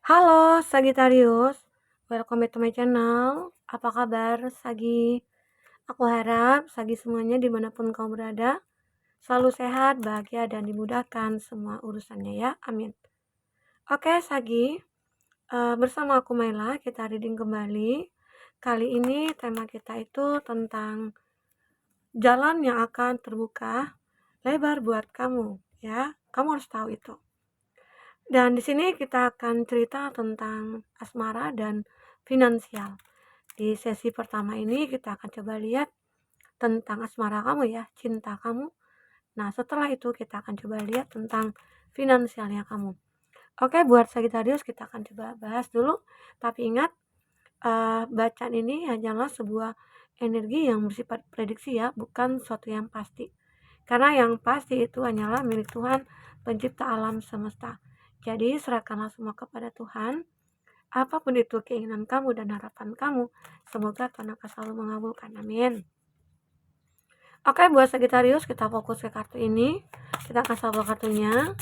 Halo Sagittarius, welcome back to my channel. Apa kabar Sagi? Aku harap Sagi semuanya dimanapun kamu berada selalu sehat, bahagia, dan dimudahkan semua urusannya ya, amin. Oke Sagi, bersama aku Maila kita reading kembali. Kali ini tema kita itu tentang jalan yang akan terbuka lebar buat kamu ya. Kamu harus tahu itu. Dan di sini kita akan cerita tentang asmara dan finansial. Di sesi pertama ini kita akan coba lihat tentang asmara kamu ya, cinta kamu. Nah, setelah itu kita akan coba lihat tentang finansialnya kamu. Oke, buat Sagittarius kita akan coba bahas dulu. Tapi ingat, bacaan ini hanyalah sebuah energi yang bersifat prediksi ya, bukan suatu yang pasti. Karena yang pasti itu hanyalah milik Tuhan, pencipta alam semesta. Jadi serahkanlah semua kepada Tuhan. Apapun itu keinginan kamu dan harapan kamu, semoga Tuhan akan selalu mengabulkan. Amin. Oke, buat Sagittarius kita fokus ke kartu ini. Kita akan shuffle kartunya.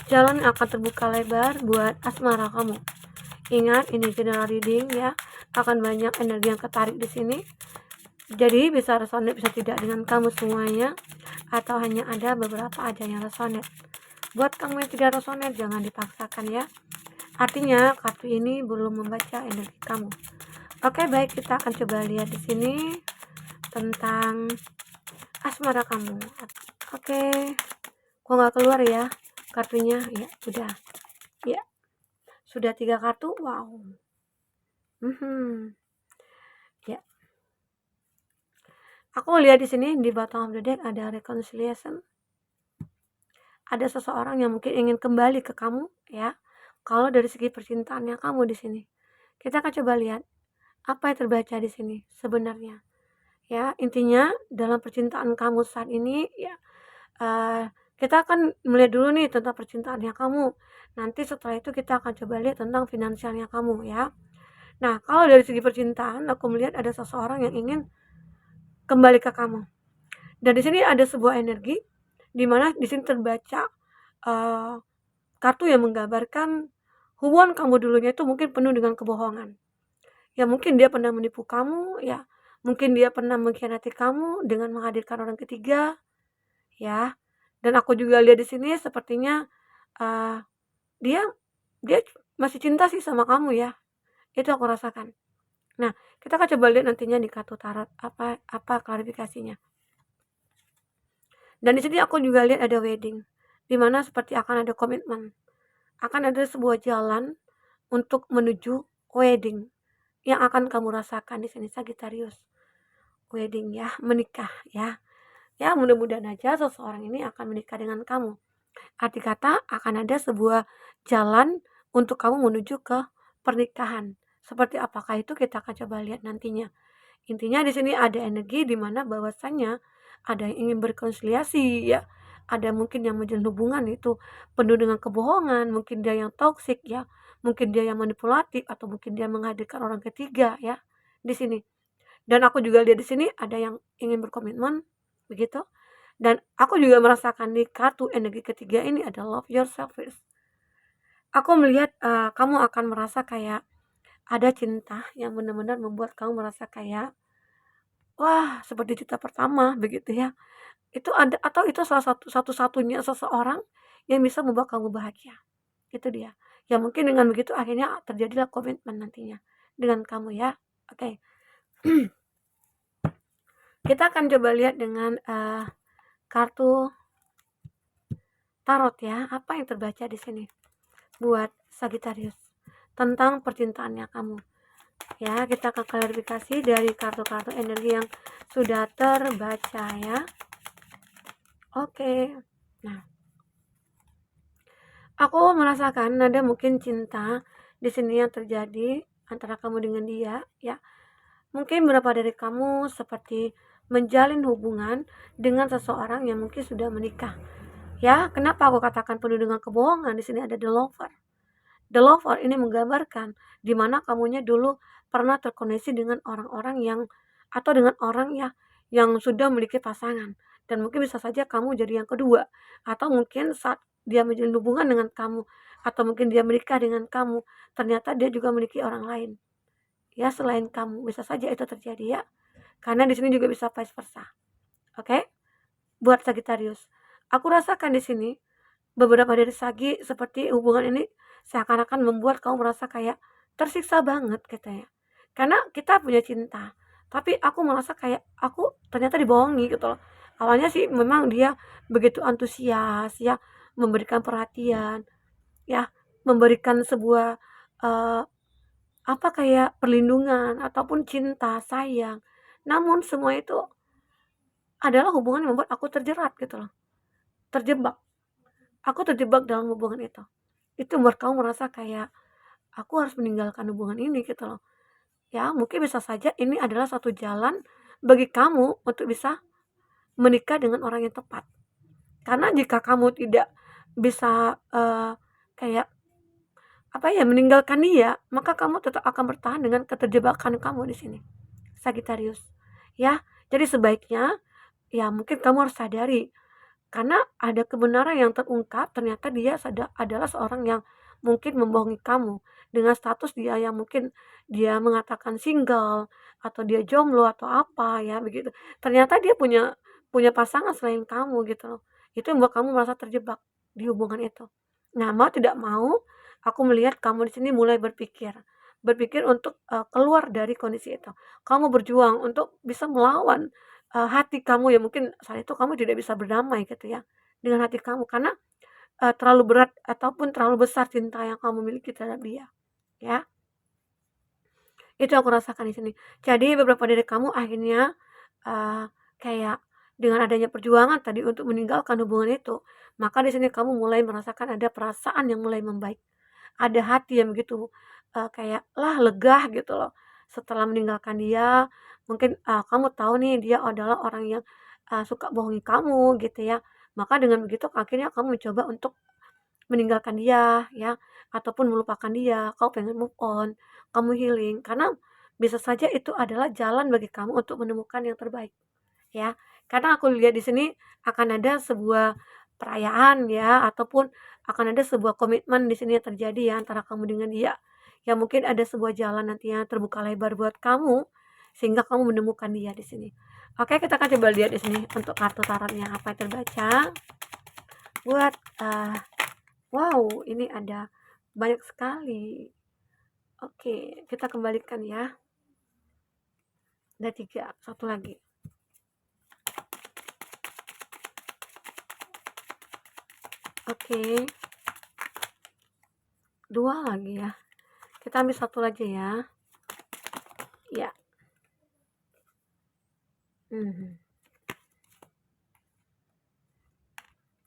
Jalan akan terbuka lebar buat asmara kamu. Ingat, ini general reading ya. Akan banyak energi yang ketarik di sini. Jadi bisa resonate, bisa tidak dengan kamu semuanya, atau hanya ada beberapa aja yang resonate. Buat kamu yang tidak resonate, jangan dipaksakan ya. Artinya kartu ini belum membaca energi kamu. Oke, baik, kita akan coba lihat di sini tentang asmara kamu. Oke, kok nggak keluar ya kartunya? Ya, sudah. Ya, sudah 3 kartu. Wow. Ya. Aku lihat di sini di bottom of the deck ada reconciliation. Ada seseorang yang mungkin ingin kembali ke kamu ya. Kalau dari segi percintaannya kamu di sini, kita akan coba lihat apa yang terbaca di sini sebenarnya. Ya, intinya dalam percintaan kamu saat ini ya, kita akan melihat dulu nih tentang percintaannya kamu. Nanti setelah itu kita akan coba lihat tentang finansialnya kamu ya. Nah, kalau dari segi percintaan aku melihat ada seseorang yang ingin kembali ke kamu. Dan di sini ada sebuah energi di mana di sini terbaca kartu yang menggambarkan hubungan kamu dulunya itu mungkin penuh dengan kebohongan. Ya mungkin dia pernah menipu kamu ya, mungkin dia pernah mengkhianati kamu dengan menghadirkan orang ketiga ya. Dan aku juga lihat di sini sepertinya dia dia masih cinta sih sama kamu ya. Itu aku rasakan. Nah, kita akan coba lihat nantinya di kartu tarot apa klarifikasinya. Dan di sini aku juga lihat ada wedding, di mana seperti akan ada komitmen. Akan ada sebuah jalan untuk menuju wedding yang akan kamu rasakan di sini Sagittarius. Wedding ya, menikah ya. Ya, mudah-mudahan aja seseorang ini akan menikah dengan kamu. Arti kata akan ada sebuah jalan untuk kamu menuju ke pernikahan. Seperti apakah itu kita akan coba lihat nantinya. Intinya di sini ada energi di mana bahwasannya ada yang ingin berkonsiliasi ya. Ada mungkin yang menjalin hubungan itu penuh dengan kebohongan, mungkin dia yang toksik ya, mungkin dia yang manipulatif atau mungkin dia menghadirkan orang ketiga ya di sini. Dan aku juga lihat di sini ada yang ingin berkomitmen begitu. Dan aku juga merasakan di kartu energi ketiga ini ada love yourself first. Aku melihat kamu akan merasa kayak ada cinta yang benar-benar membuat kamu merasa kayak wah, seperti cinta pertama begitu ya. Itu ada atau itu salah satu-satunya seseorang yang bisa membuat kamu bahagia. Itu dia. Ya mungkin dengan begitu akhirnya terjadilah komitmen nantinya dengan kamu ya. Oke. Kita akan coba lihat dengan kartu tarot ya. Apa yang terbaca di sini buat Sagittarius tentang percintaannya kamu. Ya, kita akan klarifikasi dari kartu-kartu energi yang sudah terbaca ya. Oke. Nah, aku merasakan ada mungkin cinta di sini yang terjadi antara kamu dengan dia ya. Mungkin beberapa dari kamu seperti menjalin hubungan dengan seseorang yang mungkin sudah menikah. Ya, kenapa aku katakan penuh dengan kebohongan? Di sini ada the lover. The lover ini menggambarkan di mana kamunya dulu pernah terkoneksi dengan orang-orang yang atau dengan orang ya yang sudah memiliki pasangan dan mungkin bisa saja kamu jadi yang kedua atau mungkin saat dia menjalin hubungan dengan kamu atau mungkin dia menikah dengan kamu, ternyata dia juga memiliki orang lain. Ya, selain kamu, bisa saja itu terjadi ya. Karena di sini juga bisa vice versa. Oke? Buat Sagittarius. Aku rasakan di sini beberapa dari Sagi seperti hubungan ini seakan-akan membuat kamu merasa kayak tersiksa banget katanya. Karena kita punya cinta, tapi aku merasa kayak aku ternyata dibohongi gitu loh. Awalnya sih memang dia begitu antusias ya, memberikan perhatian, ya, memberikan sebuah uh, apa kayak perlindungan ataupun cinta, sayang. Namun semua itu adalah hubungan yang membuat aku terjerat gitu loh, terjebak. Aku terjebak dalam hubungan itu. Itu membuat kamu merasa kayak aku harus meninggalkan hubungan ini gitu loh. Ya, mungkin bisa saja ini adalah satu jalan bagi kamu untuk bisa menikah dengan orang yang tepat. Karena jika kamu tidak bisa kayak apa ya, meninggalkan dia, maka kamu tetap akan bertahan dengan keterjebakan kamu di sini, Sagittarius. Ya, jadi sebaiknya ya mungkin kamu harus sadari karena ada kebenaran yang terungkap, ternyata dia adalah seorang yang mungkin membohongi kamu dengan status dia yang mungkin dia mengatakan single atau dia jomblo atau apa ya begitu. Ternyata dia punya punya pasangan selain kamu gitu loh. Itu yang membuat kamu merasa terjebak di hubungan itu. Nah, mau tidak mau aku melihat kamu di sini mulai berpikir untuk keluar dari kondisi itu. Kamu berjuang untuk bisa melawan hati kamu ya mungkin saat itu kamu tidak bisa berdamai gitu ya dengan hati kamu karena terlalu berat ataupun terlalu besar cinta yang kamu miliki terhadap dia ya. Itu aku rasakan di sini. Jadi beberapa dari kamu akhirnya kayak dengan adanya perjuangan tadi untuk meninggalkan hubungan itu, maka di sini kamu mulai merasakan ada perasaan yang mulai membaik. Ada hati yang begitu kayak lah lega gitu loh. Setelah meninggalkan dia, mungkin kamu tahu nih dia adalah orang yang suka bohongi kamu gitu ya. Maka dengan begitu akhirnya kamu mencoba untuk meninggalkan dia ya ataupun melupakan dia, kamu pengen move on, kamu healing karena bisa saja itu adalah jalan bagi kamu untuk menemukan yang terbaik ya. Karena aku lihat di sini akan ada sebuah perayaan ya ataupun akan ada sebuah komitmen di sini yang terjadi ya antara kamu dengan dia. Ya mungkin ada sebuah jalan nantinya terbuka lebar buat kamu sehingga kamu menemukan dia di sini. Oke, kita akan coba lihat di sini untuk kartu tarotnya apa yang terbaca buat wow, ini ada banyak sekali. Oke, kita kembalikan ya. Ada 3, satu lagi. Oke. 2 lagi ya. Kita ambil satu lagi ya. Ya.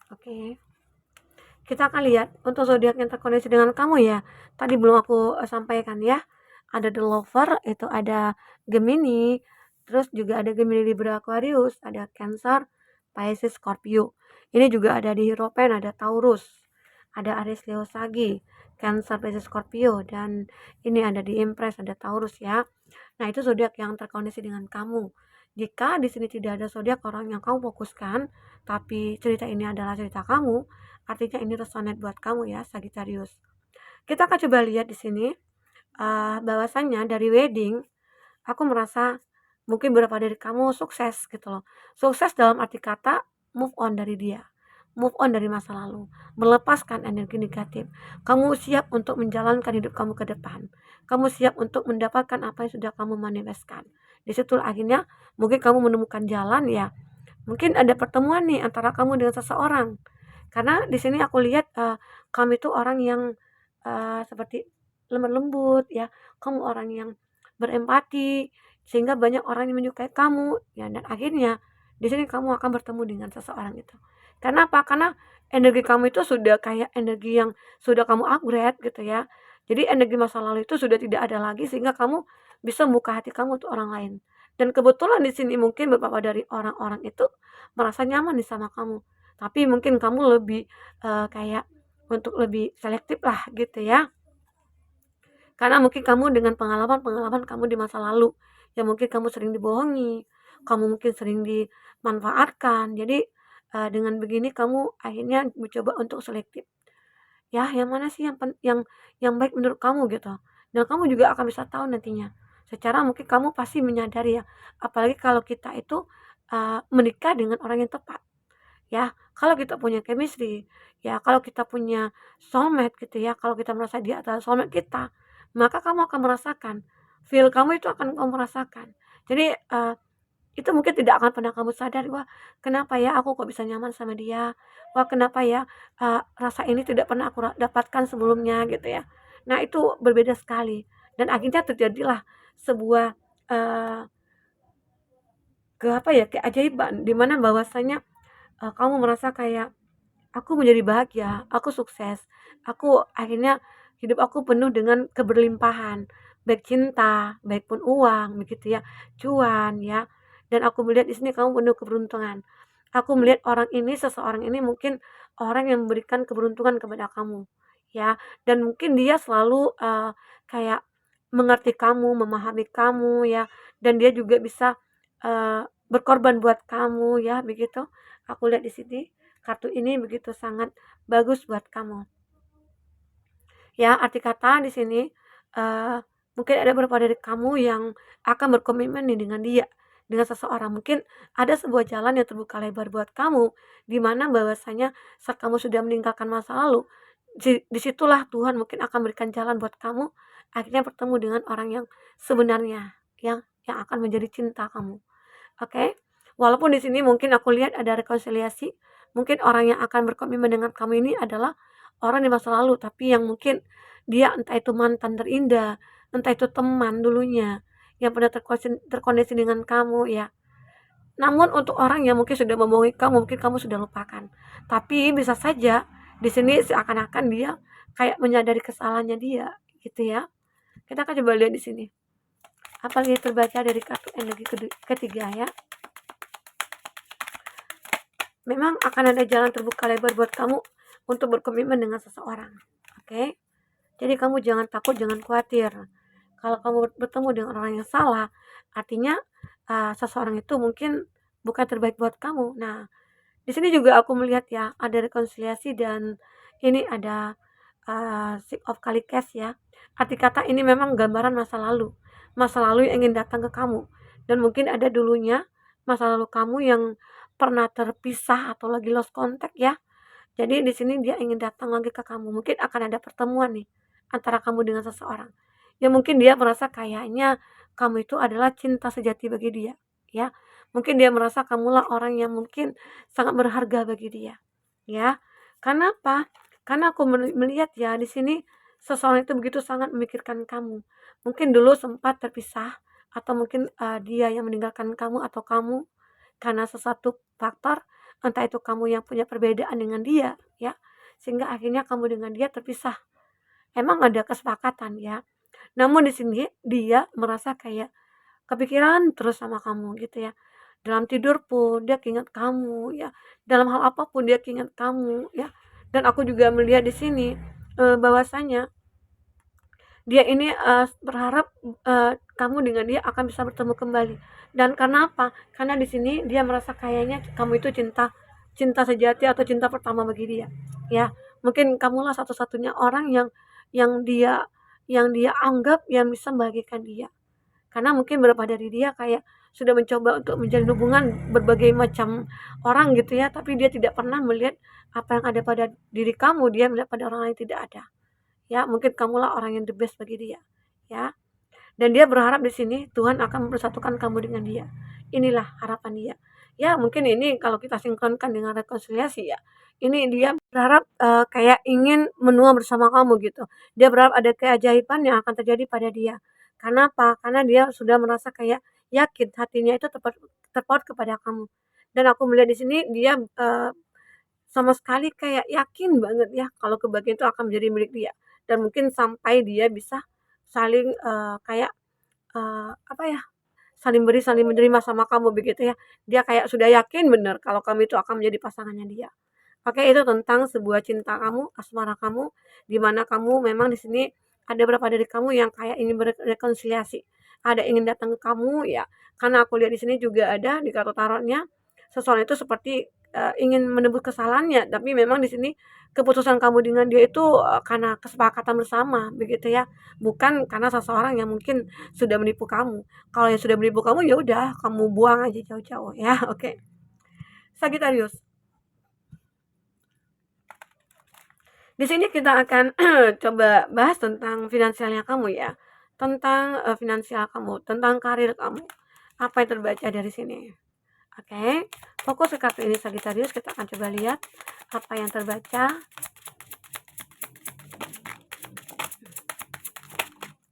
Oke. Kita akan lihat untuk zodiak yang terkoneksi dengan kamu ya. Tadi belum aku sampaikan ya. Ada The Lover, itu ada Gemini, terus juga ada Gemini Libra Aquarius, ada Cancer, Pisces, Scorpio. Ini juga ada di Hierophant, ada Taurus, ada Aries, Leo, Sagi, Cancer, Pisces, Scorpio, dan ini ada di Empress, ada Taurus ya. Nah, itu zodiak yang terkoneksi dengan kamu. Jika di sini tidak ada zodiak orang yang kamu fokuskan, tapi cerita ini adalah cerita kamu, artinya ini resonate buat kamu ya, Sagittarius. Kita akan coba lihat di sini bahwasannya dari wedding, aku merasa mungkin beberapa dari kamu sukses gitu loh. Sukses dalam arti kata move on dari dia. Move on dari masa lalu, melepaskan energi negatif. Kamu siap untuk menjalankan hidup kamu ke depan. Kamu siap untuk mendapatkan apa yang sudah kamu manifestkan. Di situ akhirnya mungkin kamu menemukan jalan ya. Mungkin ada pertemuan nih antara kamu dengan seseorang. Karena di sini aku lihat kamu itu orang yang seperti lemah lembut ya. Kamu orang yang berempati sehingga banyak orang yang menyukai kamu ya, dan akhirnya di sini kamu akan bertemu dengan seseorang itu. Karena apa? Karena energi kamu itu sudah kayak energi yang sudah kamu upgrade gitu ya. Jadi energi masa lalu itu sudah tidak ada lagi sehingga kamu bisa membuka hati kamu untuk orang lain. Dan kebetulan di sini mungkin beberapa dari orang-orang itu merasa nyaman di sama kamu. Tapi mungkin kamu lebih kayak untuk lebih selektif lah gitu ya. Karena mungkin kamu dengan pengalaman-pengalaman kamu di masa lalu, yang mungkin kamu sering dibohongi, kamu mungkin sering dimanfaatkan. Jadi dengan begini kamu akhirnya mencoba untuk selektif. ya, yang mana sih yang baik menurut kamu gitu. Dan kamu juga akan bisa tahu nantinya. Secara mungkin kamu pasti menyadari ya, apalagi kalau kita itu menikah dengan orang yang tepat. Ya, kalau kita punya chemistry, ya kalau kita punya soulmate gitu ya, kalau kita merasa dia adalah soulmate kita, maka kamu akan merasakan, feel kamu itu akan kamu merasakan. Jadi, itu mungkin tidak akan pernah kamu sadari, "Wah, kenapa ya aku kok bisa nyaman sama dia? Wah, kenapa ya, rasa ini tidak pernah aku dapatkan sebelumnya," gitu ya. Nah, itu berbeda sekali dan akhirnya terjadilah sebuah, eee, apa ya, keajaiban di mana bahwasanya, kamu merasa kayak, "Aku menjadi bahagia, aku sukses, aku akhirnya hidup aku penuh dengan keberlimpahan, baik cinta, baik pun uang," begitu ya, cuan ya, dan aku melihat di sini kamu penuh keberuntungan. Aku melihat seseorang ini mungkin orang yang memberikan keberuntungan kepada kamu, ya, dan mungkin dia selalu, kayak mengerti kamu, memahami kamu ya, dan dia juga bisa, berkorban buat kamu ya, begitu. Aku lihat di sini. Kartu ini begitu sangat bagus buat kamu. Ya, arti kata di sini, eee, mungkin ada beberapa dari kamu yang akan berkomitmen nih dengan seseorang. Mungkin ada sebuah jalan yang terbuka lebar buat kamu, di mana bahwasanya saat kamu sudah meninggalkan masa lalu, di situlah Tuhan mungkin akan berikan jalan buat kamu, akhirnya bertemu dengan orang yang sebenarnya, yang akan menjadi cinta kamu. Oke, walaupun di sini mungkin aku lihat ada rekonsiliasi, mungkin orang yang akan berkomitmen dengan kamu ini adalah orang di masa lalu, tapi yang mungkin dia entah itu mantan terindah, entah itu teman dulunya, yang pernah terkoneksi dengan kamu ya. Namun untuk orang yang mungkin sudah membohongi kamu, mungkin kamu sudah lupakan. Tapi bisa saja di sini seakan-akan dia kayak menyadari kesalahannya dia, gitu ya. Kita akan coba lihat di sini. Apa yang terbaca dari kartu energi ketiga ya. Memang akan ada jalan terbuka lebar buat kamu untuk berkomitmen dengan seseorang. Oke? Jadi kamu jangan takut, jangan khawatir. Kalau kamu bertemu dengan orang yang salah, artinya seseorang itu mungkin bukan terbaik buat kamu. Nah, di sini juga aku melihat ya, ada rekonsiliasi dan ini ada Six of Kali Cash ya. Arti kata ini memang gambaran masa lalu. Masa lalu yang ingin datang ke kamu. Dan mungkin ada dulunya masa lalu kamu yang pernah terpisah atau lagi lost contact ya. Jadi di sini dia ingin datang lagi ke kamu. Mungkin akan ada pertemuan nih antara kamu dengan seseorang. Ya mungkin dia merasa kayaknya kamu itu adalah cinta sejati bagi dia, ya. Mungkin dia merasa kamulah orang yang mungkin sangat berharga bagi dia, ya. Karena apa? Karena aku melihat ya di sini seseorang itu begitu sangat memikirkan kamu. Mungkin dulu sempat terpisah atau mungkin dia yang meninggalkan kamu atau kamu karena sesuatu faktor, entah itu kamu yang punya perbedaan dengan dia, ya, sehingga akhirnya kamu dengan dia terpisah. Emang ada kesepakatan ya, namun di sini dia merasa kayak kepikiran terus sama kamu gitu ya. Dalam tidur pun dia keinget kamu ya, dalam hal apapun dia keinget kamu ya. Dan aku juga melihat di sini, bahwasanya dia ini, berharap, kamu dengan dia akan bisa bertemu kembali. Dan karena apa? Karena di sini dia merasa kayaknya kamu itu cinta cinta sejati atau cinta pertama bagi dia, ya. Mungkin kamulah satu-satunya orang yang dia yang dia anggap yang bisa membahagiakan dia. Karena mungkin beberapa dari dia kayak sudah mencoba untuk menjalin hubungan berbagai macam orang gitu ya, tapi dia tidak pernah melihat apa yang ada pada diri kamu, dia melihat pada orang lain tidak ada. Ya, mungkin kamulah orang yang the best bagi dia, ya. Dan dia berharap di sini Tuhan akan mempersatukan kamu dengan dia. Inilah harapan dia. Ya, mungkin ini kalau kita sinkronkan dengan rekonsiliasi ya. Ini dia berharap kayak ingin menua bersama kamu gitu. Dia berharap ada keajaiban yang akan terjadi pada dia. Karena apa? Karena dia sudah merasa kayak yakin hatinya itu terpaut kepada kamu. Dan aku melihat di sini dia sama sekali kayak yakin banget ya kalau kebahagiaan itu akan menjadi milik dia. Dan mungkin sampai dia bisa saling kayak apa ya, saling beri saling menerima sama kamu begitu ya. Dia kayak sudah yakin benar kalau kamu itu akan menjadi pasangannya dia. Oke, itu tentang sebuah cinta kamu, asmara kamu, di mana kamu memang di sini ada beberapa dari kamu yang kayak ingin berrekonsiliasi. Ada ingin datang ke kamu ya, karena aku lihat di sini juga ada di kartu tarotnya, seseorang itu seperti ingin menebus kesalahannya, tapi memang di sini keputusan kamu dengan dia itu, karena kesepakatan bersama begitu ya, bukan karena seseorang yang mungkin sudah menipu kamu. Kalau yang sudah menipu kamu, ya udah kamu buang aja jauh-jauh ya, oke. Sagitarius, di sini kita akan coba bahas tentang finansialnya kamu ya, tentang, finansial kamu, tentang karir kamu. Apa yang terbaca dari sini? Oke, fokus ke kartu ini Sagitarius, kita akan coba lihat apa yang terbaca.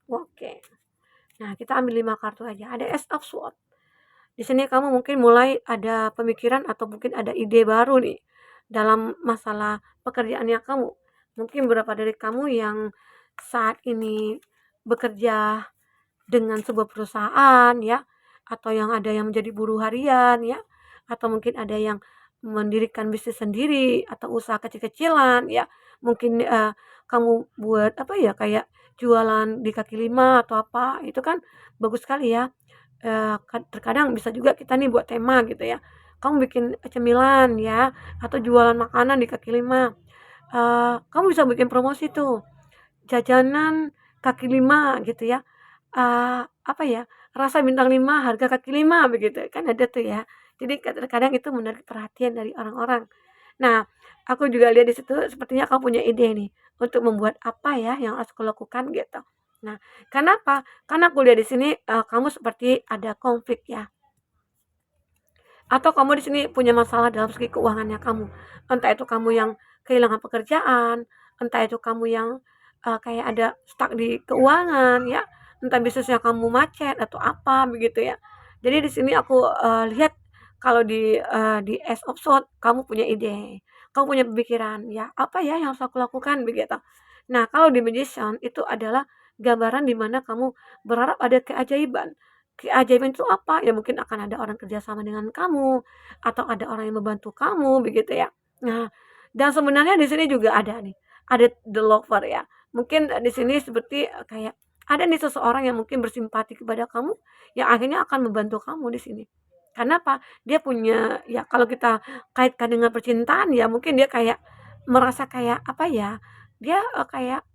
Oke. Nah, kita ambil 5 kartu aja. Ada Ace of Swords. Di sini kamu mungkin mulai ada pemikiran atau mungkin ada ide baru nih dalam masalah pekerjaannya kamu. Mungkin beberapa dari kamu yang saat ini bekerja dengan sebuah perusahaan ya, atau yang ada yang menjadi buruh harian ya, atau mungkin ada yang mendirikan bisnis sendiri atau usaha kecil-kecilan ya. Mungkin kamu buat apa ya, kayak jualan di kaki lima atau apa, itu kan bagus sekali ya. Terkadang bisa juga kita nih buat tema gitu ya. Kamu bikin cemilan ya, atau jualan makanan di kaki lima. Kamu bisa bikin promosi tuh, jajanan kaki lima gitu ya. Apa ya, rasa bintang 5 harga kaki 5 begitu, kan ada tuh ya. Jadi terkadang itu menarik perhatian dari orang-orang. Nah, aku juga lihat di situ sepertinya kamu punya ide nih, untuk membuat apa ya yang harus aku lakukan gitu. Nah, kenapa? Karena aku lihat di sini, kamu seperti ada konflik ya, atau kamu di sini punya masalah dalam segi keuangannya kamu. Entah itu kamu yang kehilangan pekerjaan, entah itu kamu yang, kayak ada stuck di keuangan ya, entah bisnisnya kamu macet atau apa begitu ya. Jadi di sini aku, lihat kalau di Ace of Swords kamu punya ide, kamu punya pemikiran, ya apa ya yang harus aku lakukan begitu. Nah, kalau di Magician itu adalah gambaran di mana kamu berharap ada keajaiban. Keajaiban itu apa? Ya mungkin akan ada orang kerjasama dengan kamu, atau ada orang yang membantu kamu begitu ya. Nah, dan sebenarnya di sini juga ada nih, ada the lover ya. Mungkin, di sini seperti, kayak ada nih seseorang yang mungkin bersimpati kepada kamu, yang akhirnya akan membantu kamu di sini. Karena apa? Dia punya ya kalau kita kaitkan dengan percintaan ya mungkin dia kayak merasa kayak apa ya, dia, kayak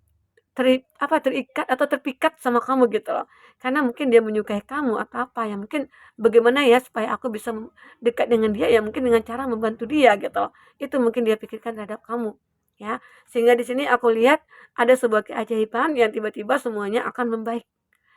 terikat atau terpikat sama kamu gitu loh. Karena mungkin dia menyukai kamu atau apa ya, mungkin bagaimana ya supaya aku bisa dekat dengan dia ya mungkin dengan cara membantu dia gitu loh. Itu mungkin dia pikirkan terhadap kamu, ya. Sehingga di sini aku lihat ada sebuah keajaiban yang tiba-tiba semuanya akan membaik.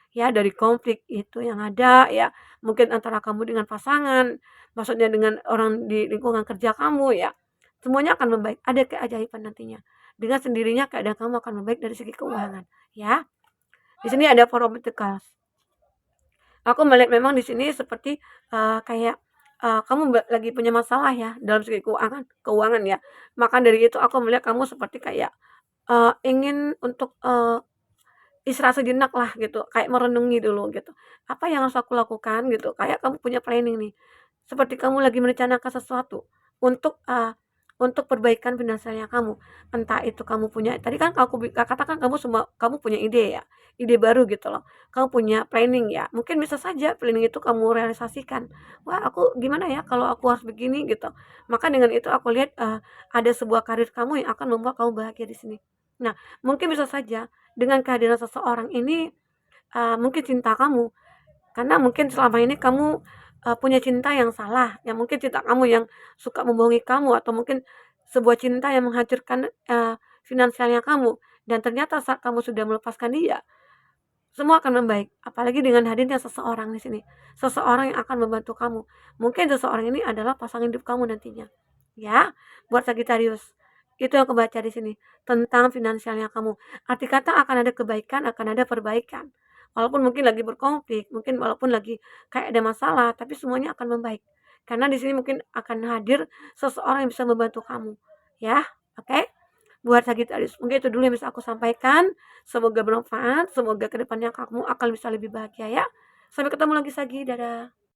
Ya, dari konflik itu yang ada ya, mungkin antara kamu dengan pasangan, maksudnya dengan orang di lingkungan kerja kamu ya, semuanya akan membaik, ada keajaiban nantinya. Dengan sendirinya keadaan kamu akan membaik dari segi keuangan, ya. Di sini ada Four of Pentacles. Aku melihat memang di sini seperti, kayak, kamu lagi punya masalah ya dalam segi keuangan keuangan ya. Maka dari itu aku melihat kamu seperti kayak, ingin untuk, istirahat sejenak lah gitu, kayak merenungi dulu gitu. Apa yang harus aku lakukan gitu, kayak kamu punya planning nih. Seperti kamu lagi merencanakan sesuatu untuk, untuk perbaikan finansialnya kamu. Entah itu kamu punya tadi kan aku katakan kamu semua kamu punya ide ya, ide baru gitu loh. Kamu punya planning ya, mungkin bisa saja planning itu kamu realisasikan. "Wah aku gimana ya kalau aku harus begini?" Gitu. Maka dengan itu aku lihat, ada sebuah karir kamu yang akan membuat kamu bahagia di sini. Nah, mungkin bisa saja dengan kehadiran seseorang ini, mungkin cinta kamu, karena mungkin selama ini kamu, punya cinta yang salah, yang mungkin cinta kamu yang suka membohongi kamu atau mungkin sebuah cinta yang menghancurkan, finansialnya kamu dan ternyata saat kamu sudah melepaskan dia, semua akan membaik. Apalagi dengan hadirnya seseorang di sini, seseorang yang akan membantu kamu. Mungkin seseorang ini adalah pasangan hidup kamu nantinya, ya, buat Sagittarius. Itu yang kebaca di sini, tentang finansialnya kamu. Arti kata akan ada kebaikan, akan ada perbaikan. Walaupun mungkin lagi berkonflik, mungkin walaupun lagi kayak ada masalah, tapi semuanya akan membaik. Karena di sini mungkin akan hadir seseorang yang bisa membantu kamu, ya. Oke? Buat Sagittarius, mungkin itu dulu yang bisa aku sampaikan. Semoga bermanfaat, semoga kedepannya kamu akan bisa lebih bahagia ya. Sampai ketemu lagi Sagi, dadah.